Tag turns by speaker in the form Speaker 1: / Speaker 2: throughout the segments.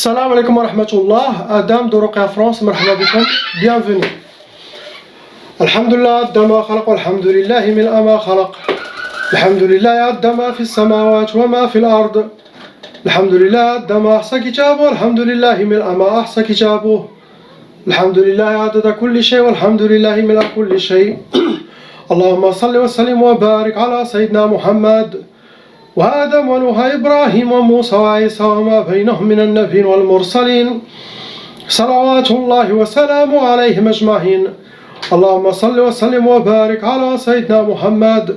Speaker 1: Salam alaikum wa rahmatullah, Adam de Ruqya France, marhaba bikum, bienvenue. Alhamdulillah, Addama khalaq, walhamdulillahi min ama khalaq. Alhamdulillah, Addama fi samawat wa ma fi al-ard. Alhamdulillah, Addama ahsa kitabu, alhamdulillahi min ama ahsa kitabu. Alhamdulillah, adada kulli shay, walhamdulillahi min kulli shay. Allahumma salli wa sallim wa barik ala Sayyidina Muhammad. وآدم ونوح إبراهيم وموسى وعيسى وما بينهم من النبيين والمرسلين صلوات الله وسلامه عليهم أجمعين. اللهم صل وسلم وبارك على سيدنا محمد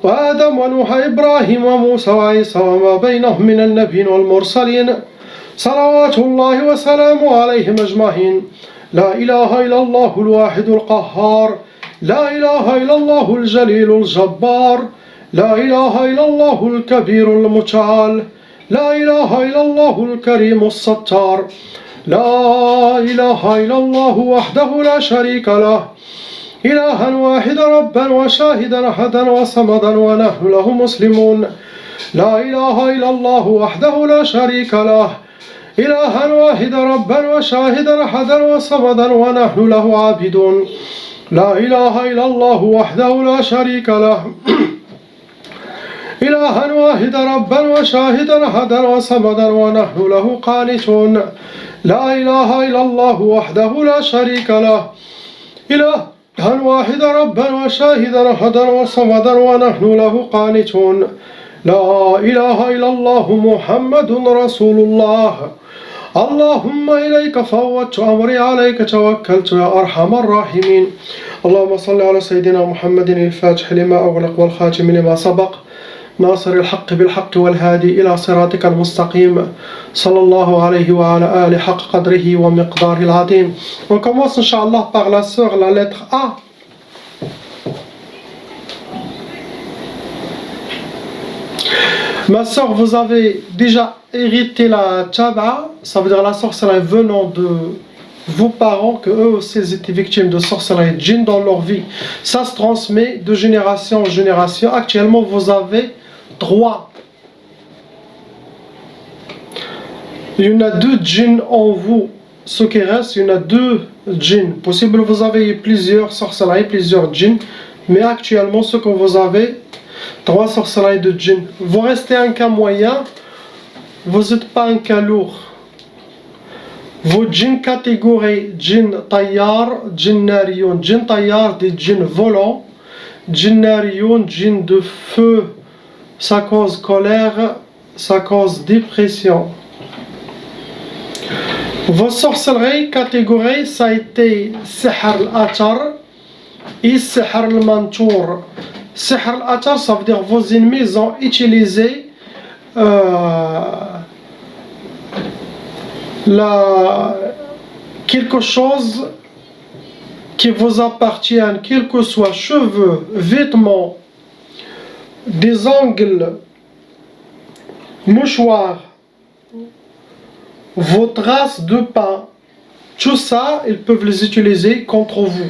Speaker 1: وآدم ونوح إبراهيم وموسى وعيسى وما بينهم من النبيين والمرسلين صلوات الله وسلامه عليهم أجمعين. لا إله إلا الله الواحد القهار، لا إله إلا الله الجليل الجبار، لا إله إلا الله الكبير المتعال، لا إله إلا الله الكريم الستار، لا إله إلا الله وحده لا شريك له، إلها واحدا ربا وشاهدا أحدا وصمدا ونحن له مسلمون. لا إله إلا الله وحده لا شريك له، إلها واحدا ربا وشاهدا أحدا وصمدا ونحن له عابدون. لا إله إلا الله وحده لا شريك له، إلها واحدا ربا وشاهدا أحدا وصمدا ونحن له قانتون. لا إله إلا الله وحده لا شريك له، إلها واحدا ربا وشاهدا أحدا وصمدا ونحن له قانتون. لا إله إلا الله محمد رسول الله. اللهم إليك فوضت أمري عليك توكلت يا أرحم الراحمين. اللهم صل على سيدنا محمد الفاتح لما أغلق والخاتم لما سبق ناصر الحق بالحق والهادي إلى صراطك المستقيم صلى الله عليه وعلى آله حق قدره ومقداره العظيم. On commence Inch'Allah par la sœur, la lettre A. Ma sœur, vous avez déjà hérité la taba, ça veut dire la sorcellerie venant de vos parents, que eux aussi étaient victimes de sorcellerie djinn dans leur vie. Ça se transmet de génération en génération. Actuellement, vous avez 3. Il y en a 2 djinns en vous. Ce qui reste, il y en a 2 djinns. Possible que vous avez plusieurs sorcelleries, plusieurs djinns. Mais actuellement, ce que vous avez, 3 sorcelleries de djinns. Vous restez un cas moyen, vous n'êtes pas un cas lourd. Vos djinns catégorie djinn tayyar, djinn nariyon. Djinn tayyar, des djinns volants. Djinn nariyon, djinn de feu. Ça cause colère, ça cause dépression. Vos sorcelleries catégories, ça a été sihr al-atar et sihr al-mantour. Sihr al-atar, ça veut dire vos ennemis ont utilisé quelque chose qui vous appartient, quel que soit cheveux, vêtements, des ongles, mouchoirs, vos traces de pain, tout ça, ils peuvent les utiliser contre vous.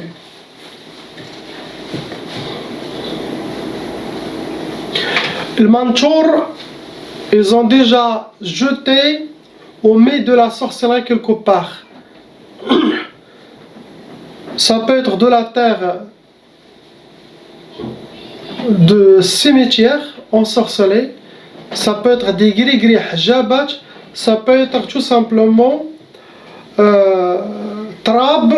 Speaker 1: Le mantour, ils ont déjà jeté au milieu de la sorcellerie quelque part. Ça peut être de la terre de cimetière ensorcelé, ça peut être des gris-gris jabat, ça peut être tout simplement trab.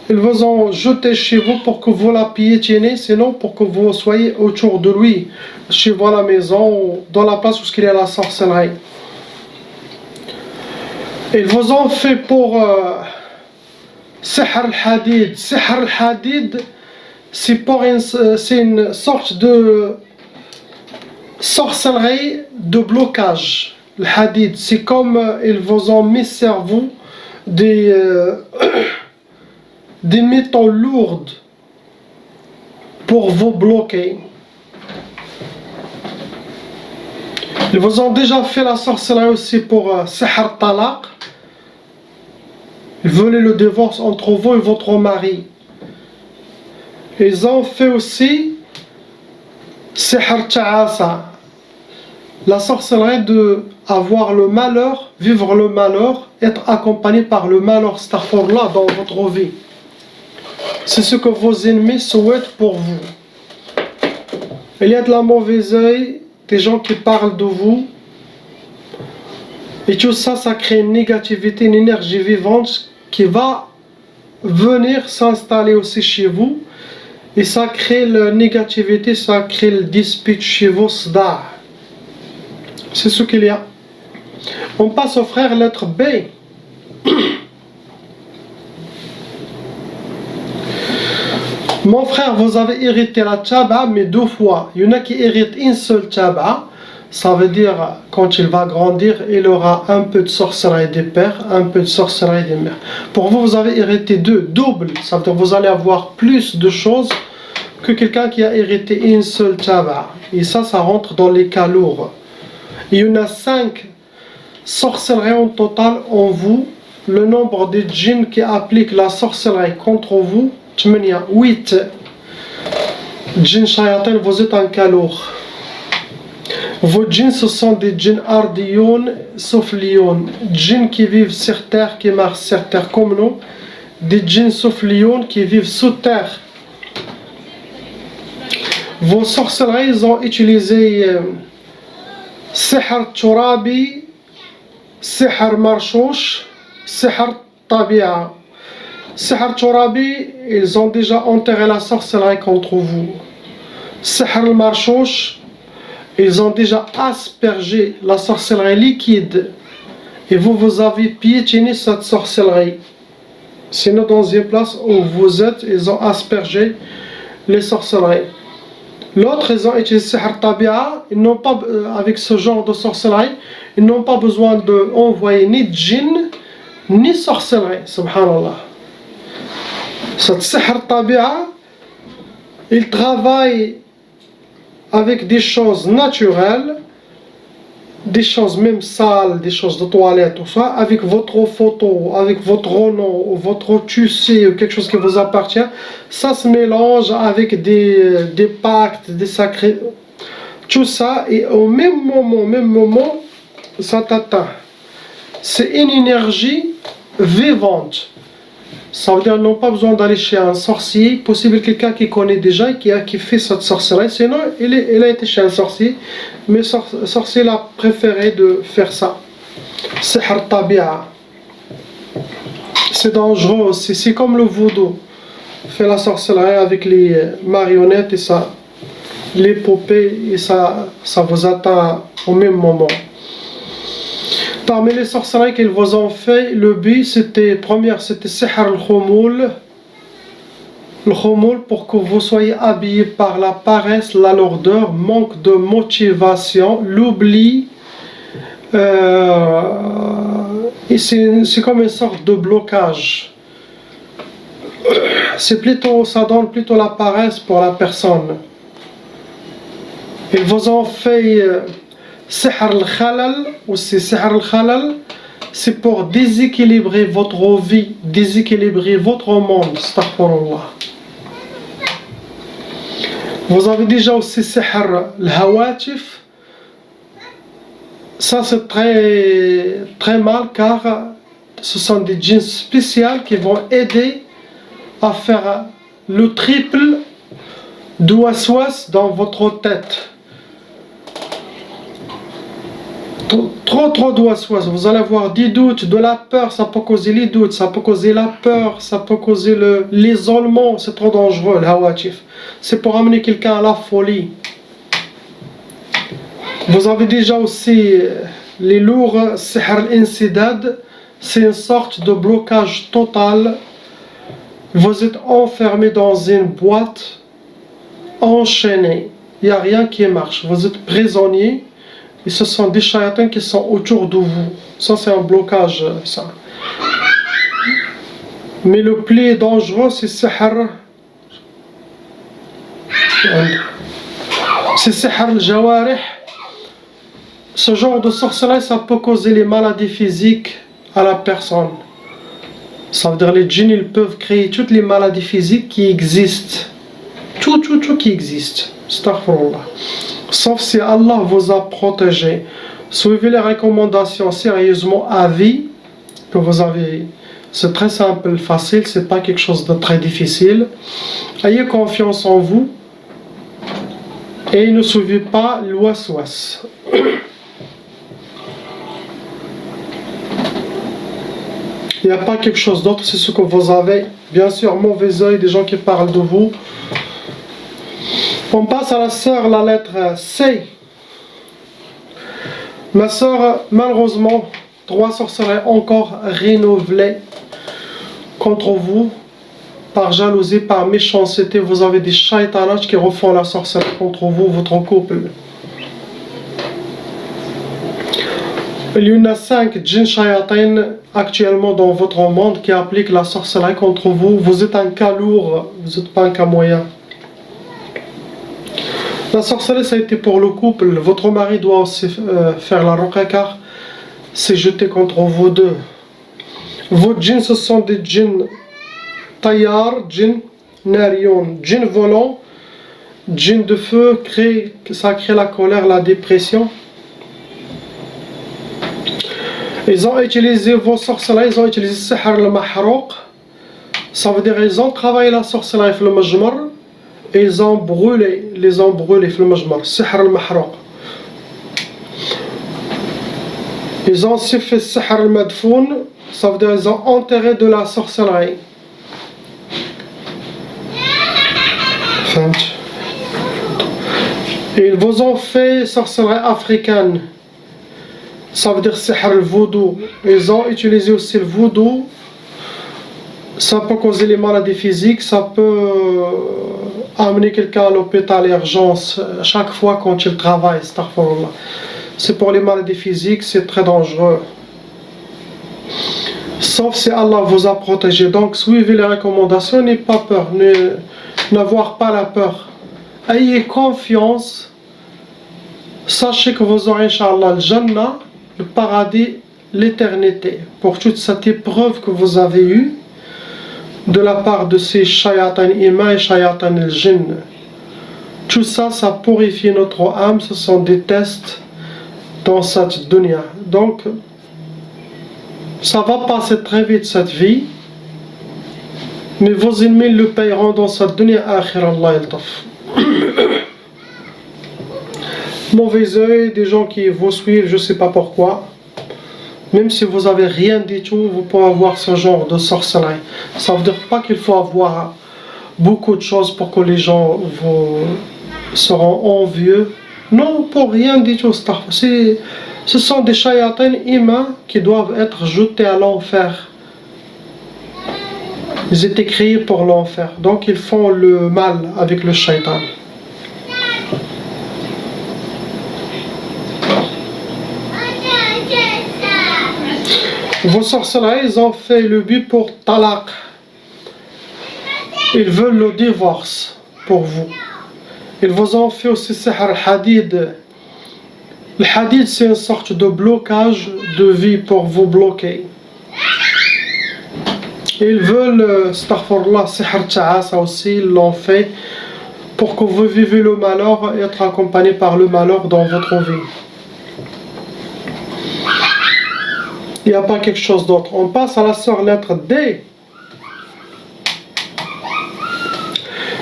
Speaker 1: Ils vous ont jeté chez vous pour que vous la piétinez, sinon pour que vous soyez autour de lui, chez vous à la maison, dans la place où il y a la sorcellerie. Ils vous ont fait pour sihr al-hadid. Sihr al-hadid, c'est une sorte de sorcellerie de blocage. Le hadid, c'est comme ils vous ont mis sur vous des métaux lourds pour vous bloquer. Ils vous ont déjà fait la sorcellerie aussi pour sihr talaq. Ils voulaient le divorce entre vous et votre mari. Ils ont fait aussi sihr ta'asa, la sorcellerie de avoir le malheur, vivre le malheur, être accompagné par le malheur, astaghfirullah, dans votre vie. C'est ce que vos ennemis souhaitent pour vous. Il y a de la mauvaise œil, des gens qui parlent de vous, et tout ça, ça crée une négativité, une énergie vivante qui va venir s'installer aussi chez vous, et ça crée la négativité, ça crée le dispute chez vous, sda'. C'est ce qu'il y a. On passe au frère lettre B. Mon frère, vous avez hérité la tchaba, mais 2 fois. Il y en a qui héritent une seule tchaba. Ça veut dire, quand il va grandir, il aura un peu de sorcellerie des pères, un peu de sorcellerie des mères. Pour vous, vous avez hérité 2, double. Ça veut dire que vous allez avoir plus de choses que quelqu'un qui a hérité une seule tchaba. Et ça rentre dans les cas lourds. Il y en a 5 sorcelleries en total en vous. Le nombre de djinns qui appliquent la sorcellerie contre vous, 8 djinns shayatin, vous êtes un cas lourd. Vos djinns, ce sont des djinns ardiyoun, sufliyoun, djinns qui vivent sur terre, qui marchent sur terre comme nous, des djinns sufliyoun qui vivent sous terre. Vos sorcelleries, ils ont utilisé sihr turabi, sihr marchouch, sihr tabi'a. Sihr turabi, ils ont déjà enterré la sorcellerie contre vous. Sihr marchouch, ils ont déjà aspergé la sorcellerie liquide et vous avez piétiné cette sorcellerie. Sinon, dans une place où vous êtes, ils ont aspergé les sorcelleries. L'autre, ils ont utilisé sihr tabi'a. Ils n'ont pas, avec ce genre de sorcellerie, ils n'ont pas besoin d'envoyer ni djinn ni sorcellerie. Subhanallah. Cette sihr tabi'a, il travaille avec des choses naturelles, des choses même sales, des choses de toilette, tout ça, avec votre photo, avec votre nom, ou votre tissu, ou quelque chose qui vous appartient, ça se mélange avec des pactes, des sacrés, tout ça, et au même moment, ça t'atteint. C'est une énergie vivante. Ça veut dire qu'ils n'ont pas besoin d'aller chez un sorcier, possible quelqu'un qui connaît déjà et qui fait cette sorcellerie. Sinon, il a été chez un sorcier, mais le sorcier a préféré de faire ça. Sihr tabi'a. C'est dangereux aussi, c'est comme le vaudou. Fait la sorcellerie avec les marionnettes et ça, les poupées, et ça vous atteint au même moment. Parmi les sorcelleries qu'ils vous ont fait, le but c'était sihr al-khoumoul. Le khoumoul pour que vous soyez habillés par la paresse, la lourdeur, manque de motivation, l'oubli. Et c'est comme une sorte de blocage. Ça donne plutôt la paresse pour la personne. Ils vous ont fait sihr al-khalal, ou sihr al-khalal, c'est pour déséquilibrer votre vie, déséquilibrer votre monde. Astaghfirullah. Vous avez déjà aussi sihr al-hawatif. Ça c'est très, très mal, car ce sont des djinns spéciaux qui vont aider à faire le triple de waswas dans votre tête. Trop de waswas, vous allez avoir des doutes, de la peur, ça peut causer les doutes, ça peut causer la peur, ça peut causer l'isolement, c'est trop dangereux, le hawatif. C'est pour amener quelqu'un à la folie. Vous avez déjà aussi les lourds sihr al-insidad, c'est une sorte de blocage total. Vous êtes enfermé dans une boîte, enchaîné, il n'y a rien qui marche, vous êtes prisonnier. Et ce sont des shayatins qui sont autour de vous. Ça, c'est un blocage, ça. Mais le plus dangereux, c'est sihr. C'est sihr al-jawarih. Ce genre de sorcellerie, ça peut causer les maladies physiques à la personne. Ça veut dire que les djinns, ils peuvent créer toutes les maladies physiques qui existent. Tout qui existe. Astaghfirullah. Sauf si Allah vous a protégé, Suivez les recommandations sérieusement à vie que vous avez. C'est très simple, facile, c'est pas quelque chose de très difficile. Ayez confiance en vous et ne suivez pas l'ouas-ouas. Il n'y a pas quelque chose d'autre, c'est ce que vous avez. Bien sûr, mauvais œil, des gens qui parlent de vous. On passe à la sœur, la lettre C. Ma sœur, malheureusement, 3 sorcelleries encore renouvelées contre vous. Par jalousie, par méchanceté, vous avez des shaitanats qui refont la sorcellerie contre vous, votre couple. Il y en a 5 djinns shayatin actuellement dans votre monde qui appliquent la sorcellerie contre vous. Vous êtes un cas lourd, vous n'êtes pas un cas moyen. La sorcellerie, ça a été pour le couple. Votre mari doit aussi faire la ruqya car c'est jeté contre vous deux. Vos djinns, ce sont des djinns tayyar, djinns narion, djinns volants, djinns de feu, ça crée la colère, la dépression. Ils ont utilisé vos sorcelleries, ils ont utilisé sihr al-mahrouq. Ça veut dire qu'ils ont travaillé la sorcellerie في المجمر et ils ont brûlé في المجمر, sihr al-mahrouq. Ils ont aussi fait sihr al-madfoun, ça veut dire qu'ils ont enterré de la sorcellerie. Et ils vous ont fait sorcellerie africaine. Ça veut dire sihr al-voodoo. Ils ont utilisé aussi le voodoo. Ça peut causer les maladies physiques, ça peut amener quelqu'un à l'hôpital d'urgence chaque fois quand il travaille. C'est pour les maladies physiques, c'est très dangereux. Sauf si Allah vous a protégé. Donc suivez les recommandations, n'ayez pas peur, n'avoir pas la peur. Ayez confiance. Sachez que vous aurez, Inch'Allah, le Jannah, le paradis, l'éternité, pour toute cette épreuve que vous avez eue de la part de ces shayatan ima et shayatan al-jinn. Tout ça, ça purifie notre âme, ce sont des tests dans cette dunya. Donc, ça va passer très vite cette vie, mais vos ennemis le paieront dans cette dunya akhir, Allah yaltaf. Mauvais œil, des gens qui vous suivent, je ne sais pas pourquoi. Même si vous n'avez rien du tout, vous pouvez avoir ce genre de sorcellerie. Ça ne veut dire pas qu'il faut avoir beaucoup de choses pour que les gens vous seront envieux. Non, pour rien du tout. Ce sont des shayatins humains qui doivent être jetés à l'enfer. Ils étaient créés pour l'enfer. Donc ils font le mal avec le shaitan. Vos sorcelleries, ils ont fait le but pour talaq. Ils veulent le divorce pour vous. Ils vous ont fait aussi sihr al-hadid. Le hadid, c'est une sorte de blocage de vie pour vous bloquer. Ils veulent, astaghfirullah, sihr ta'asa aussi, ils l'ont fait pour que vous vivez le malheur et être accompagné par le malheur dans votre vie. Il n'y a pas quelque chose d'autre. On passe à la sœur lettre D.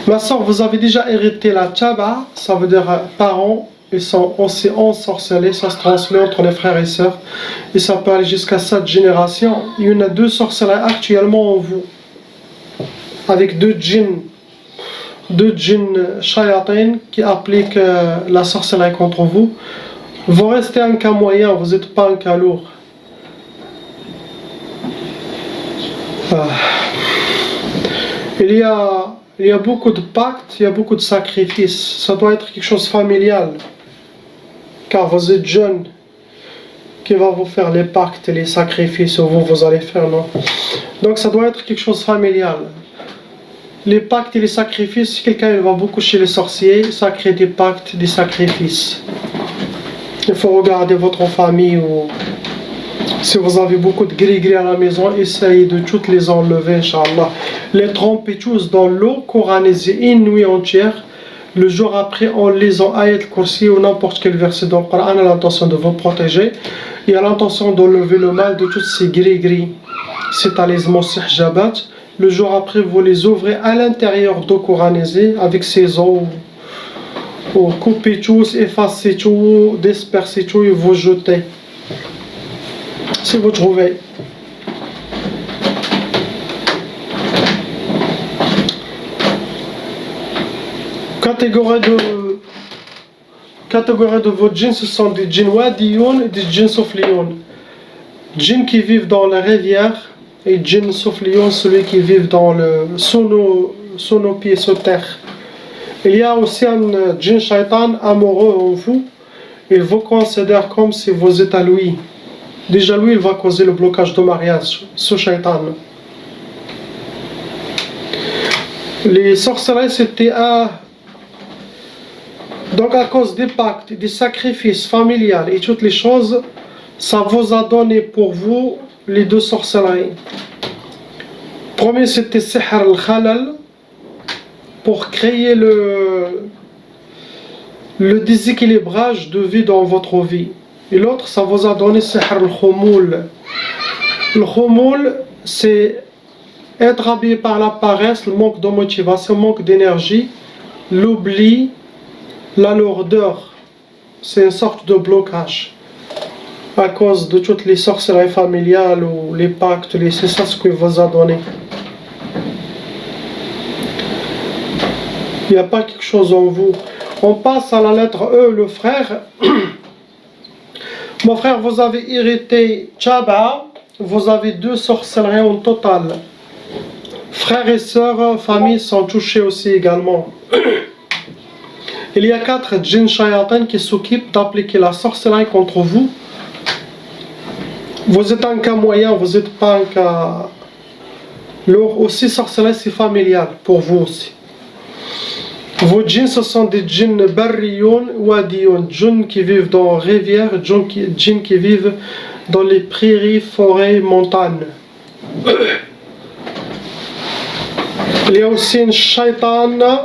Speaker 1: Ma sœur, vous avez déjà hérité la tchaba, ça veut dire parents, ils sont aussi ensorcelés, ça se transmet entre les frères et sœurs, et ça peut aller jusqu'à 7 générations. Il y en a 2 sorcelleries actuellement en vous, avec 2 djinns shayatin qui appliquent la sorcellerie contre vous. Vous restez un cas moyen, vous n'êtes pas un cas lourd. Il y a beaucoup de pactes, il y a beaucoup de sacrifices. Ça doit être quelque chose de familial. Car vous êtes jeune. Qui va vous faire les pactes et les sacrifices ou vous allez faire, non. Donc ça doit être quelque chose de familial. Les pactes et les sacrifices, si quelqu'un va beaucoup chez les sorciers, ça crée des pactes, des sacrifices. Il faut regarder votre famille ou... Si vous avez beaucoup de gris-gris à la maison, essayez de toutes les enlever, Inch'Allah. Les trempez tous dans l'eau, coranisez une nuit entière, Le jour après, en lisant Ayat al-Kursi ou n'importe quel verset dans le Coran, a l'intention de vous protéger et a l'intention d'enlever le mal de tous ces gris-gris, ces talismans, ces hijabat. Le jour après, vous les ouvrez à l'intérieur d'eau coranisée avec ces eaux. Ou coupez tout, effacez tout, dispersez tout et vous jetez. Si vous trouvez. Catégorie de vos djinns, ce sont des djinns wadiyoun et des djinns soufliyoun. Djinns qui vivent dans la rivière et djinns soufliyoun, celui qui vivent sous nos pieds, sous terre. Il y a aussi un djinn shaitan amoureux en vous. Il vous considère comme si vous êtes à lui. Déjà lui, il va causer le blocage de mariage, ce shaitan. Les sorcelleries, c'était donc à cause des pactes, des sacrifices familiales et toutes les choses, ça vous a donné pour vous les deux sorcelleries. Premier, c'était sihr al-khalal, pour créer le déséquilibrage de vie dans votre vie. Et l'autre, ça vous a donné sihr al-khumoul. Le khumoul, c'est être habillé par la paresse, le manque de motivation, le manque d'énergie, l'oubli, la lourdeur. C'est une sorte de blocage à cause de toutes les sorcelleries familiales ou les pactes, c'est ça ce que vous a donné. Il n'y a pas quelque chose en vous. On passe à la lettre E, le frère. Mon frère, vous avez hérité Tchaba, vous avez 2 sorcelleries en total. Frères et sœurs, famille sont touchés aussi également. Il y a 4 djinns shayatin qui s'occupent d'appliquer la sorcellerie contre vous. Vous êtes un cas moyen, vous n'êtes pas un cas lourd. Aussi, sorcellerie, c'est familial pour vous aussi. Vos djinns, ce sont des djinns barriyoun, wadiyoun, djinns qui vivent dans les rivières, djinns qui vivent dans les prairies, forêts, montagnes. Il y a aussi une shaitan.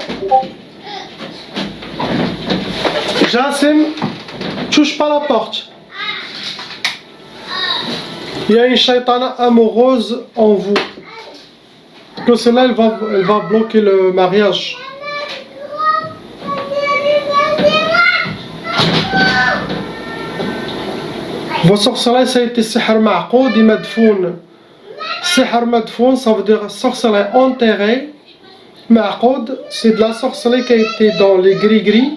Speaker 1: Jassim, touche pas la porte. Il y a une shaitana amoureuse en vous. Que cela, elle va bloquer le mariage. Vos sorcelleries, ça a été sihr ma'qoud et madfoun. Sihr madfoun, ça veut dire sorcellerie enterrée. Ma'qoud, c'est de la sorcellerie qui a été dans les gris-gris,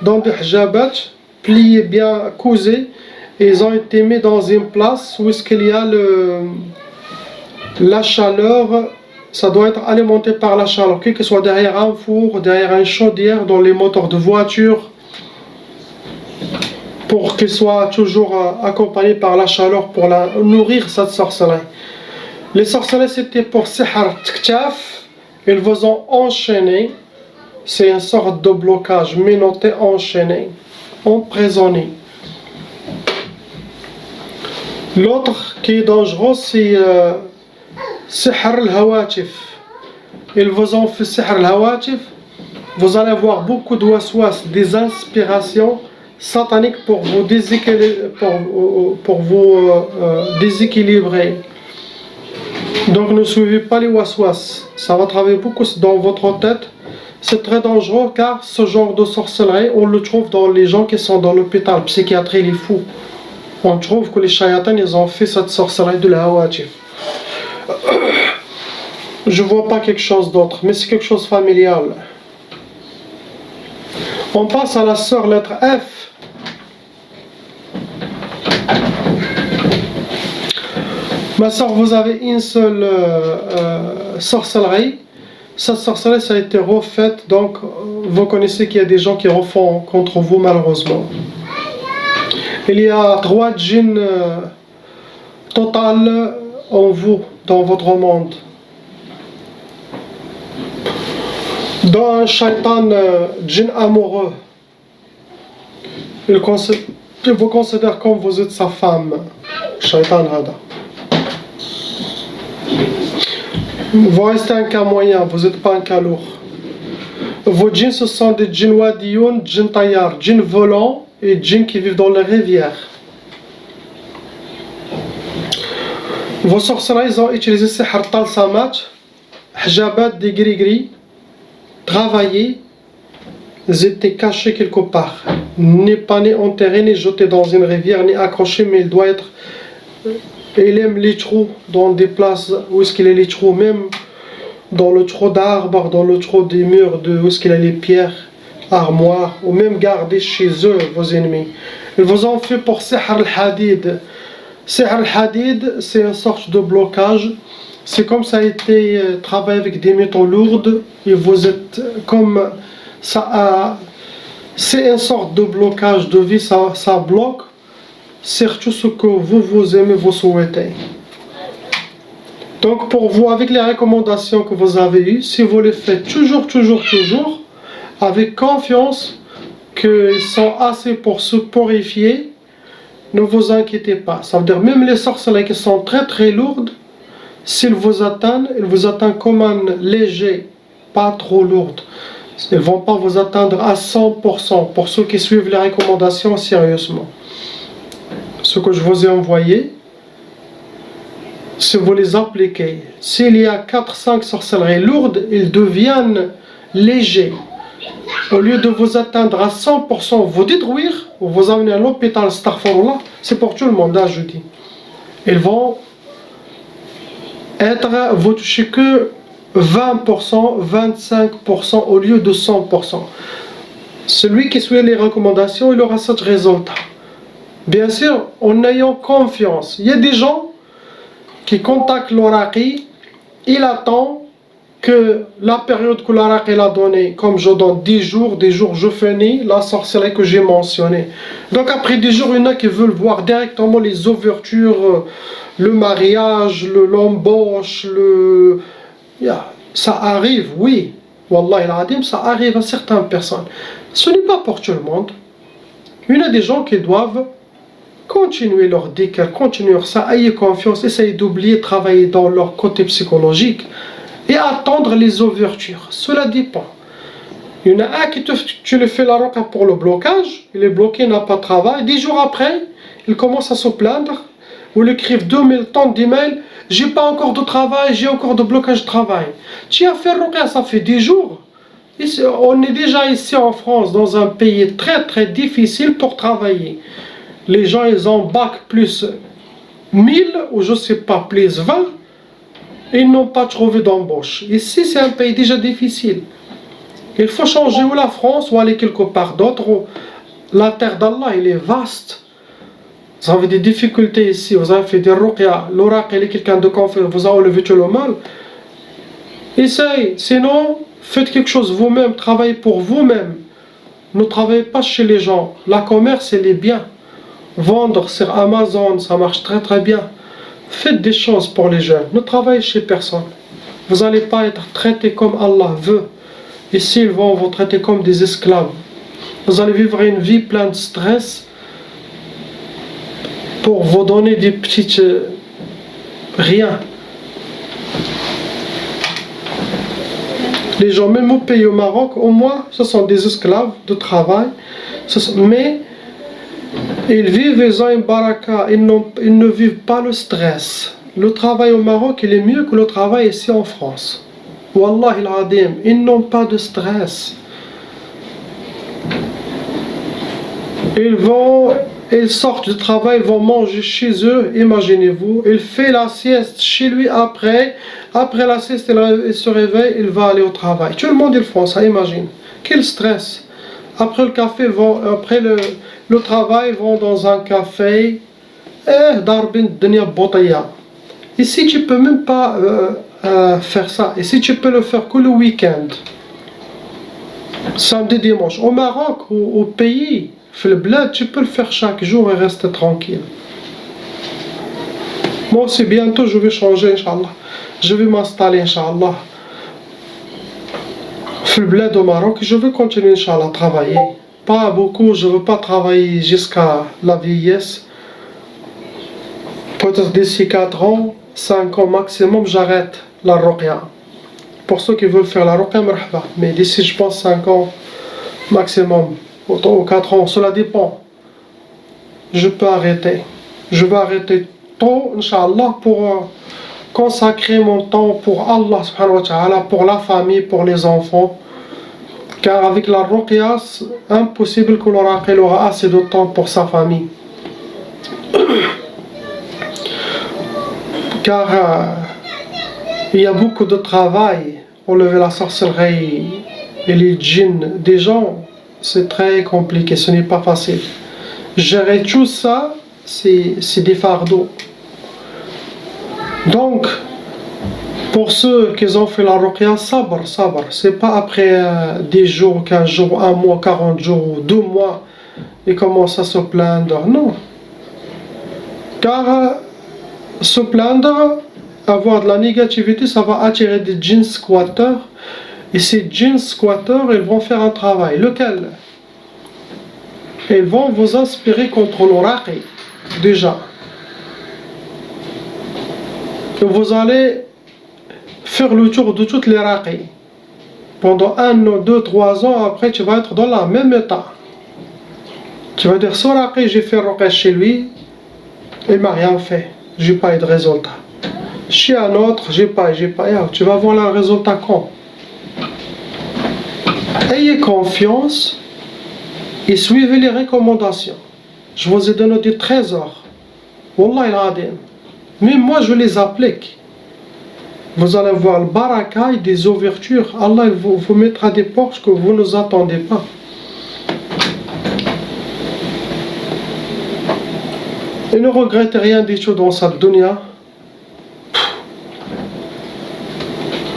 Speaker 1: dans des hijabat, pliés bien cousés, et ils ont été mis dans une place où est-ce qu'il y a la chaleur. Ça doit être alimenté par la chaleur, que ce soit derrière un four, derrière une chaudière, dans les moteurs de voiture, pour qu'il soit toujours accompagné par la chaleur pour nourrir cette sorcellerie. Les sorcelleries, c'était pour sihr tkhtaf. Ils vous ont enchaîné. C'est une sorte de blocage, menotté, enchaîné, emprisonné. L'autre qui est dangereux, c'est sihr al-hawatif. Ils vous ont fait sihr al-hawatif. Vous allez avoir beaucoup de waswas, des inspirations sataniques pour vous déséquilibrer. Donc ne suivez pas les waswas. Ça va travailler beaucoup dans votre tête. C'est très dangereux car ce genre de sorcellerie, on le trouve dans les gens qui sont dans l'hôpital, psychiatrie, les fous. On trouve que les shayatans, ils ont fait cette sorcellerie de la hawatif. Je vois pas quelque chose d'autre, mais c'est quelque chose familial. On passe à la sœur lettre F. Ma sœur, vous avez une seule sorcellerie. Cette sorcellerie, ça a été refaite, donc vous connaissez qu'il y a des gens qui refont contre vous malheureusement. Il y a 3 djinns total en vous, dans votre monde. Dans un shaitan, djinn amoureux, il vous considère comme vous êtes sa femme. Shaitan hada. Vous restez un cas moyen, vous n'êtes pas un cas lourd. Vos djinns, ce sont des djinns wadiyoun, djinns tayyar, djinns volants et djinns qui vivent dans les rivières. Vos sorceleurs, ils ont utilisé ces hartal samat, hjabat, des gris-gris, travaillés, ils étaient cachés quelque part. N'est pas ni enterré, ni jeté dans une rivière, ni accroché, mais il doit être. Il aime les trous dans des places où est-ce qu'il a les trous, même dans le trou d'arbres, dans le trou des murs, où est-ce qu'il a les pierres, armoires, ou même garder chez eux vos ennemis. Ils vous ont fait pour Sihr al-Hadid. Sihr al-Hadid, c'est une sorte de blocage. C'est comme ça a été travaillé avec des métaux lourds, et vous êtes comme ça. C'est une sorte de blocage de vie, ça bloque surtout ce que vous aimez, vous souhaitez. Donc pour vous, avec les recommandations que vous avez eues, si vous les faites toujours, avec confiance qu'ils sont assez pour se purifier, ne vous inquiétez pas. Ça veut dire même les sorcelleries qui sont très lourdes, s'ils vous atteignent, ils vous atteignent comme un léger, pas trop lourd. Ils ne vont pas vous atteindre à 100% pour ceux qui suivent les recommandations sérieusement. Ce que je vous ai envoyé, si vous les appliquez, s'il y a 4-5 sorcelleries lourdes, ils deviennent légers. Au lieu de vous atteindre à 100%, vous détruire, ou vous amener à l'hôpital, c'est pour tout le monde, là je dis. Ils vont être, vous touchez que 20%, 25% au lieu de 100%. Celui qui suit les recommandations, il aura ce résultat. Bien sûr, en ayant confiance. Il y a des gens qui contactent l'oraqui, il attend que la période que l'oraqui a donnée, comme je donne 10 jours, je finis la sorcellerie que j'ai mentionnée. Donc après 10 jours, il y en a qui veulent voir directement les ouvertures, le mariage, l'embauche, ça arrive, oui. Wallah il-Adim, ça arrive à certaines personnes. Ce n'est pas pour tout le monde. Il y a des gens qui doivent continuer leur dhikr, continuer ça, ayez confiance, essayez d'oublier, travailler dans leur côté psychologique et attendre les ouvertures. Cela dépend. Il y en a un qui tu le fais la roca pour le blocage, il est bloqué, il n'a pas de travail. 10 jours après, il commence à se plaindre, ou il écrive 2000 tonnes d'emails, j'ai pas encore de travail, j'ai encore de blocage de travail. Tu as fait roca, ça fait 10 jours. Ici, on est déjà ici en France, dans un pays très difficile pour travailler. Les gens, ils ont bac plus 1000 ou je sais pas, plus 20, et ils n'ont pas trouvé d'embauche. Ici, c'est un pays déjà difficile. Il faut changer ou la France ou aller quelque part d'autre. La terre d'Allah, elle est vaste. Vous avez des difficultés ici, vous avez fait des ruqya, l'oracle est quelqu'un de confiance, vous avez enlevé tout le mal. Essayez, sinon, faites quelque chose vous-même, travaillez pour vous-même. Ne travaillez pas chez les gens. La commerce, elle est bien. Vendre sur Amazon, ça marche très bien. Faites des choses pour les jeunes. Ne travaillez chez personne. Vous n'allez pas être traité comme Allah veut. Ici, ils vont vous traiter comme des esclaves. Vous allez vivre une vie pleine de stress pour vous donner des petites rien. Les gens, même au pays au Maroc, au moins, ce sont des esclaves de travail. Mais ils vivent, ils ont une baraka, ils ne vivent pas le stress. Le travail au Maroc, il est mieux que le travail ici en France. Wallah il-Adim, ils n'ont pas de stress. Ils sortent du travail, ils vont manger chez eux, imaginez-vous. Il fait la sieste chez lui après la sieste, il se réveille, il va aller au travail. Tout le monde, ils font ça, imagine. Quel stress. Après le café, après le travail, ils vont dans un café. Darbin Denia Botaya. Ici, tu peux même pas faire ça. Ici, tu peux le faire que le week-end. Samedi, dimanche. Au Maroc, au pays, le bled, tu peux le faire chaque jour et rester tranquille. Moi aussi, bientôt, je vais changer, Inch'Allah. Je vais m'installer, Inch'Allah. Le bled au Maroc, je vais continuer, Inch'Allah, à travailler. Pas beaucoup, je ne veux pas travailler jusqu'à la vieillesse. Peut-être d'ici 4 ans, 5 ans maximum, j'arrête la ruqya. Pour ceux qui veulent faire la ruqya, marhaba. Mais d'ici, je pense, 5 ans maximum, ou 4 ans, cela dépend. Je peux arrêter. Je vais arrêter tôt, Inch'Allah, pour consacrer mon temps pour Allah, subhanahu wa ta'ala, pour la famille, pour les enfants. Car avec la ruqya, c'est impossible que l'oracle aura assez de temps pour sa famille. Car il y a beaucoup de travail. Enlever la sorcellerie et les djinns des gens, c'est très compliqué, ce n'est pas facile. Gérer tout ça, c'est des fardeaux. Donc, pour ceux qui ont fait la ruqya, sabr. C'est pas après 10 jours, 15 jours, 1 mois, 40 jours, 2 mois, ils commencent à se plaindre. Non. Car se plaindre, avoir de la négativité, ça va attirer des djinns squatteurs. Et ces djinns squatteurs, ils vont faire un travail. Lequel? Ils vont vous inspirer contre l'oracle, déjà. Et vous allez faire le tour de toutes les raqis. Pendant 1 an, 2, 3 ans, après, tu vas être dans le même état. Tu vas dire, ce raqi, j'ai fait ruqya chez lui, il m'a rien fait. J'ai pas eu de résultat. Chez un autre, j'ai pas. Tu vas voir le résultat quand? Ayez confiance et suivez les recommandations. Je vous ai donné des trésors. Wallah il-adim. Mais moi, je les applique. Vous allez voir le baraka et des ouvertures. Allah vous mettra des portes que vous ne attendez pas. Et ne regrettez rien du tout dans cette dunya.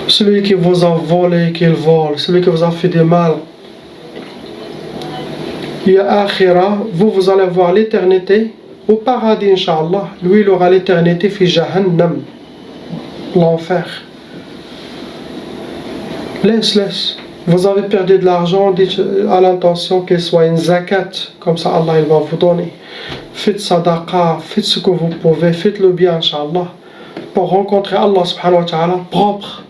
Speaker 1: Celui qui vous a volé, qu'il vole, celui qui vous a fait du mal. Il y a akhira, vous allez voir l'éternité au paradis, Inch'Allah. Lui, il aura l'éternité fi Jahannam, l'enfer. Laisse. Vous avez perdu de l'argent, dites à l'intention qu'il soit une zakat, comme ça Allah il va vous donner. Faites sadaqa, faites ce que vous pouvez, faites le bien, Inch'Allah, pour rencontrer Allah subhanahu wa ta'ala propre.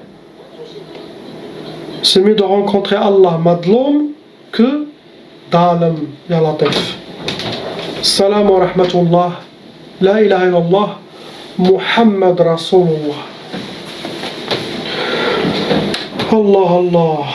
Speaker 1: C'est mieux de rencontrer Allah madloum que d'alam, ya latif. Salam wa rahmatullah, la ilaha illallah, Muhammad Rasulullah. Allah.